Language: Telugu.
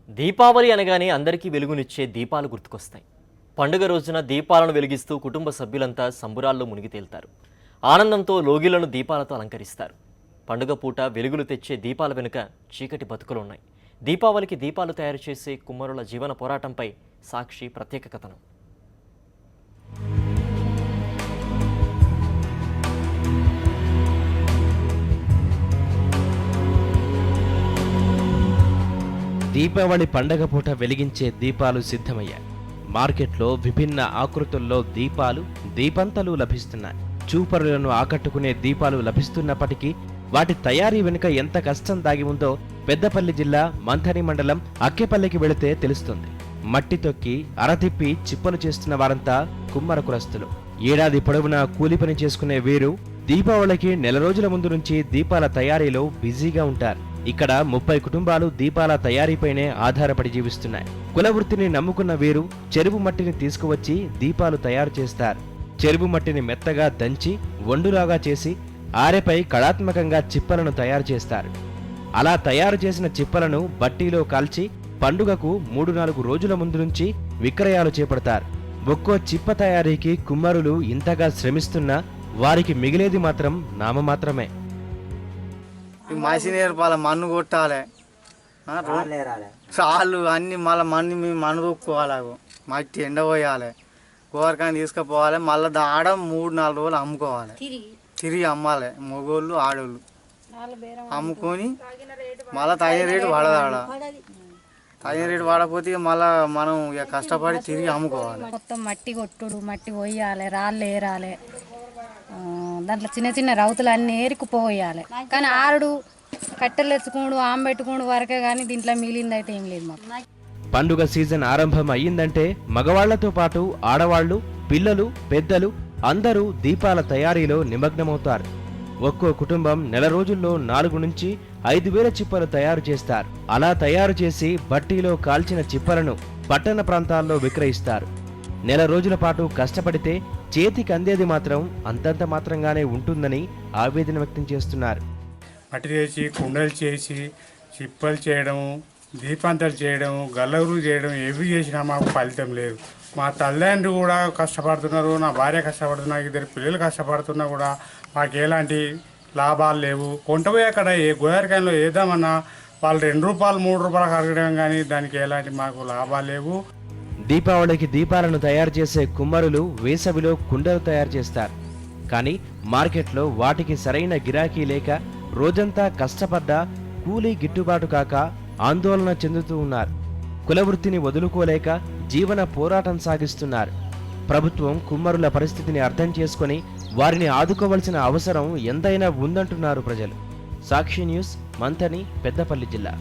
దీపావళి అనగానే అందరికీ వెలుగునిచ్చే దీపాలు గుర్తుకొస్తాయి. పండుగ రోజున దీపాలను వెలిగిస్తూ కుటుంబ సభ్యులంతా సంబురాల్లో మునిగి తేలుతారు. ఆనందంతో లోగిళ్లను దీపాలతో అలంకరిస్తారు. పండుగ పూట వెలుగులు తెచ్చే దీపాల వెనుక చీకటి బతుకులున్నాయి. దీపావళికి దీపాలు తయారు చేసే కుమ్మరుల జీవన పోరాటంపై సాక్షి ప్రత్యేక కథనం. దీపావళి పండగ పూట వెలిగించే దీపాలు సిద్ధమయ్యాయి. మార్కెట్లో విభిన్న ఆకృతుల్లో దీపాలు, దీపంతలు లభిస్తున్నాయి. చూపరులను ఆకట్టుకునే దీపాలు లభిస్తున్నప్పటికీ వాటి తయారీ వెనుక ఎంత కష్టం దాగి ఉందో పెద్దపల్లి జిల్లా మంథని మండలం అక్కేపల్లికి వెళితే తెలుస్తుంది. మట్టి తొక్కి అరతిప్పి చిప్పలు చేస్తున్న వారంతా కుమ్మర కులస్తులు. ఏడాది పొడవునా కూలి పని చేసుకునే వీరు దీపావళికి నెల రోజుల ముందు నుంచి దీపాల తయారీలో బిజీగా ఉంటారు. ఇక్కడ 30 కుటుంబాలు దీపాల తయారీపైనే ఆధారపడి జీవిస్తున్నాయి. కుల వృత్తిని నమ్ముకున్న వీరు చెరువు మట్టిని తీసుకువచ్చి దీపాలు తయారు చేస్తారు. చెరువు మట్టిని మెత్తగా దంచి వండులాగా చేసి ఆరెపై కళాత్మకంగా చిప్పలను తయారు చేస్తారు. అలా తయారు చేసిన చిప్పలను బట్టీలో కాల్చి పండుగకు 3-4 రోజుల ముందు నుంచి విక్రయాలు చేపడతారు. ఒక్కో చిప్ప తయారీకి కుమ్మరులు ఇంతగా శ్రమిస్తున్నా వారికి మిగిలేది మాత్రం నామమాత్రమే. మసి నేర్పాలి, మన్ను కొట్టాలి, చాలు అన్ని మళ్ళీ మన్ను తొక్కుకోవాలి, మట్టి ఎండపోయాలి, గోరకాన్ని తీసుకుపోవాలి, మళ్ళీ ఆడ 3-4 రోజులు అమ్ముకోవాలి, తిరిగి అమ్మాలి. మగోళ్ళు ఆడోళ్ళు అమ్ముకొని మళ్ళీ తగిన రేటు పడదాడ, తగిన రేటు పడకపోతే మళ్ళీ మనం ఇక కష్టపడి తిరిగి అమ్ముకోవాలి. మొత్తం మట్టి కొట్టుడు, మట్టి పోయాలి, రాళ్ళు ఏరాలి, దాంట్లో చిన్న చిన్న రౌతులు అన్నీ ఏరుకుపోయాలి. కానీ ఆరుడు కట్టెలు తెచ్చుకోడు, ఆమె పెట్టుకోడు వరకే కానీ దీంట్లో మిగిలింది అయితే ఏం లేదు మాకు. పండుగ సీజన్ ఆరంభం అయ్యిందంటే మగవాళ్లతో పాటు ఆడవాళ్లు, పిల్లలు, పెద్దలు అందరూ దీపాల తయారీలో నిమగ్నమవుతారు. ఒక్కో కుటుంబం నెల రోజుల్లో 4 నుంచి 5,000 చిప్పలు తయారు చేస్తారు. అలా తయారు చేసి బట్టీలో కాల్చిన చిప్పలను పట్టణ ప్రాంతాల్లో విక్రయిస్తారు. నెల రోజుల పాటు కష్టపడితే చేతికి అందేది మాత్రం అంతంత మాత్రంగానే ఉంటుందని ఆవేదన వ్యక్తం చేస్తున్నారు. మట్టి చేసి, కుండలు చేసి, చిప్పలు చేయడం, దీపాంతలు చేయడం, గల్లగురు చేయడం, ఏవి చేసినా మాకు ఫలితం లేదు. మా తల్లిదండ్రులు కూడా కష్టపడుతున్నారు, నా భార్య కష్టపడుతున్నారు, 2 పిల్లలు కష్టపడుతున్నా కూడా మాకు ఎలాంటి లాభాలు లేవు. కొంటపోయి అక్కడ ఏ గోదావరికాయలో వేద్దామన్నా వాళ్ళు 2 రూపాయలు 3 రూపాయలు అడగడం కానీ దానికి ఎలాంటి మాకు లాభాలు లేవు. దీపావళికి దీపాలను తయారు చేసే కుమ్మరులు వేసవిలో కుండలు తయారు చేస్తారు. కానీ మార్కెట్లో వాటికి సరైన గిరాకీ లేక రోజంతా కష్టపడ్డా కూలీ గిట్టుబాటు కాక ఆందోళన చెందుతూ ఉన్నారు. కులవృత్తిని వదులుకోలేక జీవన పోరాటం సాగిస్తున్నారు. ప్రభుత్వం కుమ్మరుల పరిస్థితిని అర్థం చేసుకుని వారిని ఆదుకోవలసిన అవసరం ఎంతైనా ఉందంటున్నారు ప్రజలు. సాక్షి న్యూస్, మంథని, పెద్దపల్లి జిల్లా.